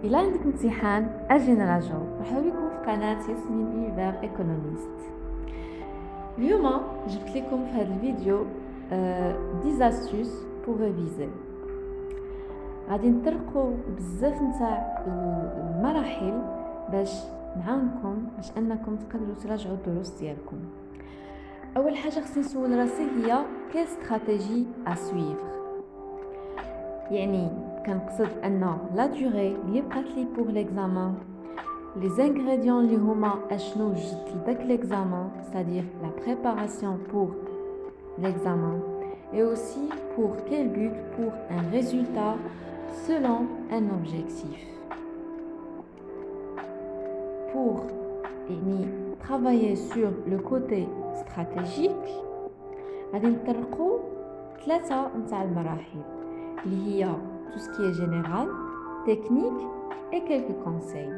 إلا عندك امتحان أجي نراجعو. مرحبا بكم في قناة ياسمين أونيفير ايكونوميست. اليوم جبت لكم في هذا الفيديو 10 astuces pour réviser. غادي نطرقوا بزاف نتاع المراحل باش نعاونكم باش انكم تقدروا تراجعوا الدروس ديالكم. اول حاجه خصني نسول راسي هي كي استراتيجي ا سويفر، يعني كنقصد ان لا دوري اللي بقات لي بور ليكزامان، لي زانغريديون اللي هما اشنو جبت لداك ليكزامان، c'est-à-dire la préparation pour l'examen, et aussi pour quel but, pour un résultat selon un objectif. Pour travailler sur le côté stratégique, غادي نطرقوا ثلاثه نتاع المراحل اللي هي tout ce qui est général, technique et quelques conseils.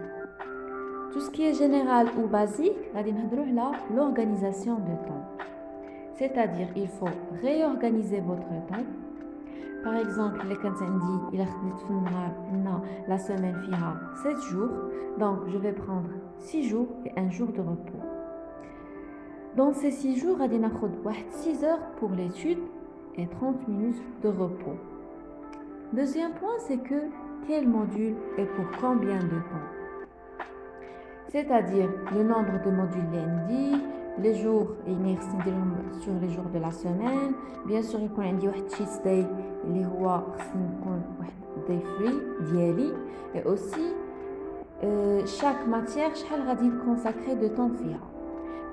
Tout ce qui est général ou basique, غادي نهضروا على l'organisation de temps. C'est-à-dire il faut réorganiser votre temps. Par exemple, les كانت عندي إلا خديت في النهار إن la semaine فيها 7 jours, donc je vais prendre 6 jours et un jour de repos. Dans ces 6 jours, غادي ناخد واحد 6 heures pour l'étude et 30 minutes de repos. Deuxième point, c'est que quel module et pour combien de temps? C'est-à-dire le nombre de modules lundi, les jours sur les jours de la semaine. Bien sûr يكون عندي واحد cheat day اللي هو خصني يكون واحد day free ديالي. Et aussi chaque matière شحال غادي consacrer de temps فيها.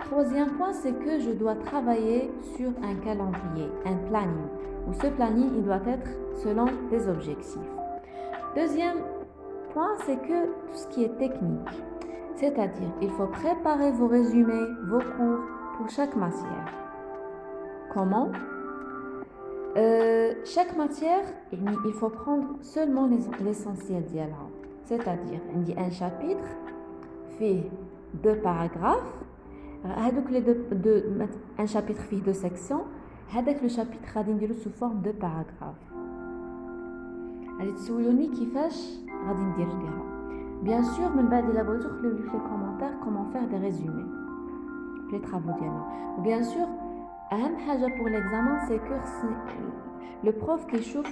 Troisième point, c'est que je dois travailler sur un calendrier, un planning, où ce planning il doit être selon des objectifs. Deuxième point, c'est que tout ce qui est technique, c'est-à-dire il faut préparer vos résumés, vos cours pour chaque matière. Comment? Chaque matière, il faut prendre seulement l'essentiel d'elle. C'est-à-dire, on dit un chapitre fait 2 paragraphes. Un chapitre fait 2 sections. Le chapitre غادي نديرو sous forme de paragraphes. غادي تسولوني كيفاش غادي ندير ليها. Bien sûr, من بعد إلا بغيتو خليو لي في les commentaires comment faire des résumés les travaux ديالنا. Bien sûr, أهم حاجة pour l'examen c'est que le prof كيشوف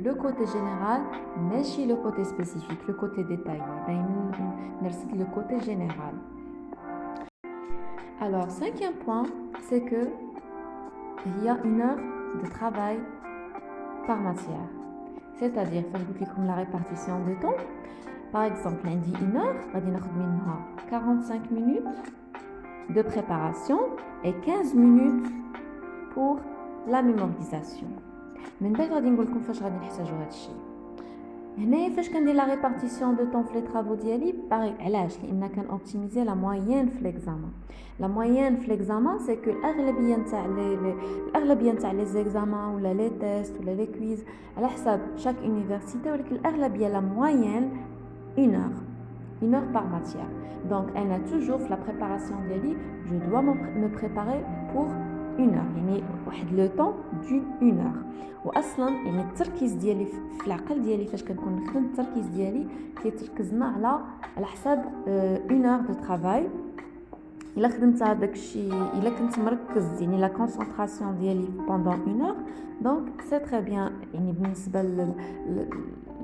le côté général ماشي le côté spécifique, le côté détaillé. دايما نرسل le côté général. Alors, 5e point, c'est que il y a 1 heure de travail par matière. C'est-à-dire, la répartition de temps. Par exemple, lundi 1 heure, غادي ناخد منها 45 minutes de préparation et 15 minutes pour la mémorisation. من بعد غادي نقول لكم فاش غادي نحتاجوا هذا الشيء. هنايا فاش كندير لا ريبارتيسيون دو طون في لي طرافو ديالي علاش؟ لان كنوبتيميزي لا موين في ليكزامان. لا موين في ليكزامان سي كو الاغلبيه نتاع لي زيكزامان ولا لي تيست ولا لي كويز على حساب شاك يونيفرسيتي، ولكن الاغلبيه لا موين 1 heure par matière. Donc انا toujours في لا بريباراسيون ديالي je dois me préparer pour 1 heure، يعني واحد لو طون d'une 1 heure. واصلا يعني التركيز ديالي في العقل ديالي فاش كنكون نخدم التركيز ديالي كيتركزنا على حساب 1 heure de travail. الا خدمت هذاك الشيء، الا كنت مركز يعني لا كونسونطراسيون ديالي pendant 1 heure، دونك سي تري بيان. يعني بالنسبه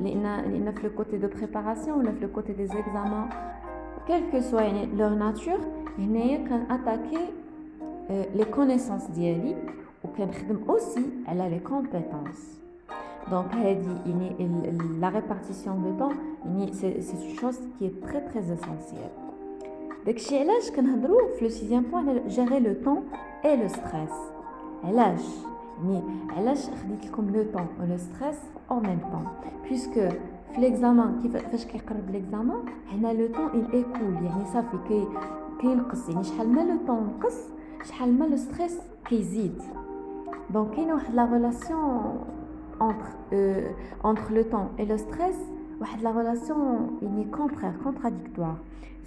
لان في لو كوتي دو بريباراسيون ولا في لو كوتي دي زيكزامان quelle que soit يعني leur nature، هنايا كناتاكي les connaissances ديالي وكنخدم aussi على les compétences. Donc هذه يعني la répartition de temps يعني c'est une chose qui est très très essentielle. داكشي علاش كنهضروا في le 6e point على gérer le temps et le stress. علاش؟ يعني علاش خديت لكم le temps et le stress en même temps puisque في l'examen فاش كيقرب l'examen هنا le temps il écoule، يعني صافي كينقص، يعني شحال ما لو طون نقص شحال ما لو ستريس كيزيد. دونك كاينه واحد لا ريلاسيون entre le temps et le stress، واحد لا ريلاسيون يعني contradictoire.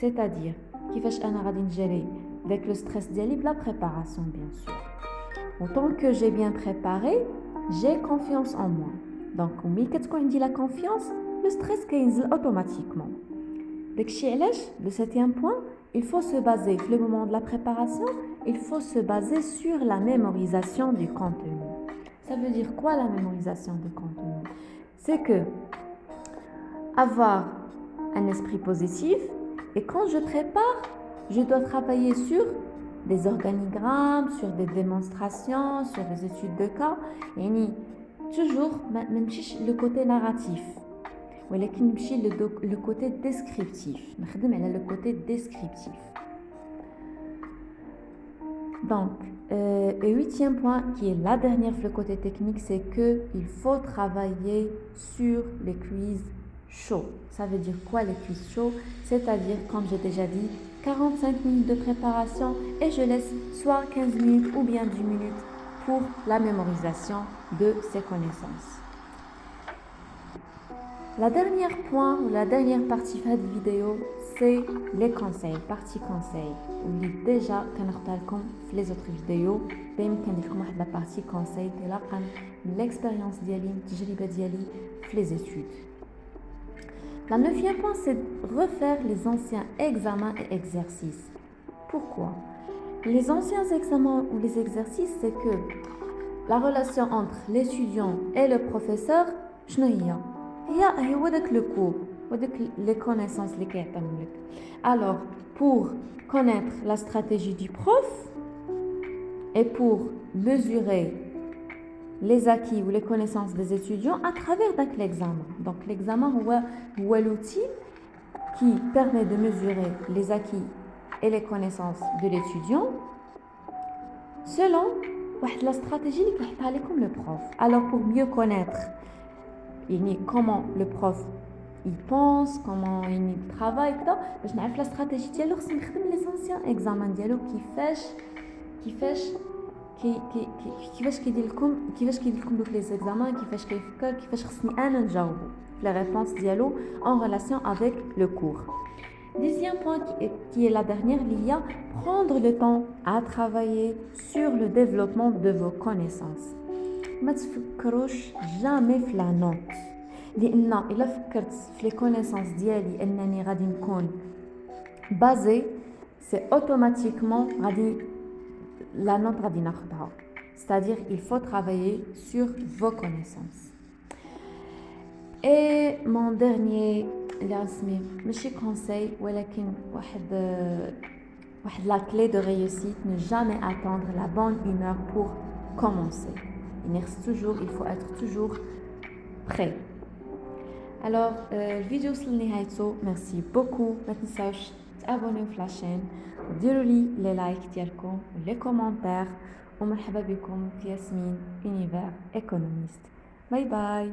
C'est-à-dire كيفاش انا غادي نجري داك لو ستريس ديالي بلا بريباراسيون. bien sûr autant que j'ai bien préparé j'ai confiance en moi. Donc ملي كتكون عندي لا confiance le stress كينزل automatiquement. داكشي علاش le septième point, il faut se baser le moment de la préparation, il faut se baser sur la mémorisation du contenu. Ça veut dire quoi la mémorisation du contenu? C'est que avoir un esprit positif et quand je prépare, je dois travailler sur des organigrammes, sur des démonstrations, sur des études de cas. يعني toujours ما نمشيش le côté narratif. ولكن نمشي le côté descriptif. نخدم على le côté descriptif. Donc, le huitième point, qui est la dernière le côté technique, c'est qu'il faut travailler sur les quiz chauds. Ça veut dire quoi les quiz chauds? C'est-à-dire, comme j'ai déjà dit, 45 minutes de préparation et je laisse soit 15 minutes ou bien 10 minutes pour la mémorisation de ces connaissances. La dernière point ou la dernière partie de cette vidéo, c'est les conseils, partie conseils. Où déjà, comme les autres vidéos, la partie conseils, l'expérience d'Yali, les études. La neuvième point, c'est refaire les anciens examens et exercices. Pourquoi? Les anciens examens ou les exercices, c'est que la relation entre l'étudiant et le professeur, هي وداك le cours وداك les connaissances اللي كيعطيهم لك. Alors pour connaître la stratégie du prof et pour mesurer les acquis ou les connaissances des étudiants à travers l'examen. Donc l'examen هو l'outil qui permet de mesurer les acquis et les connaissances de l'étudiant selon la stratégie اللي كيحطها لكم le prof. Alors pour mieux connaître comment le prof il pense, comment il travaille كذا باش نعرف لا استراتيجي ديالو خصني نخدم لي زونسيان اكزامان ديالو كيفاش كيدير لكم دوك لي زيكزامان كيفاش كيفكر كيفاش خصني انا نجاوبو لي ريبونس ديالو en relation avec le cours. Deuxième point qui est la dernière, il y a prendre le temps à travailler sur le développement de vos connaissances. ما تفكروش jamais في la note لان الا فكرت في les connaissances ديالي انني غادي نكون basé c'est automatiquement غادي la note غادي ناخذها. C'est-à-dire il faut travailler sur vos connaissances. Et mon dernier لازمي ماشي conseil ولكن واحد la clé de réussite, ne jamais attendre la bonne humeur pour commencer. Il faut être toujours prêt. Alors, vidéo sur النهاية. Merci beaucoup. ما تنساوش تابونيو في لاشين وديروا لي لي لايك ديالكم ولي كومونتير ومرحبا بكم في ياسمين Univers Économiste. باي باي.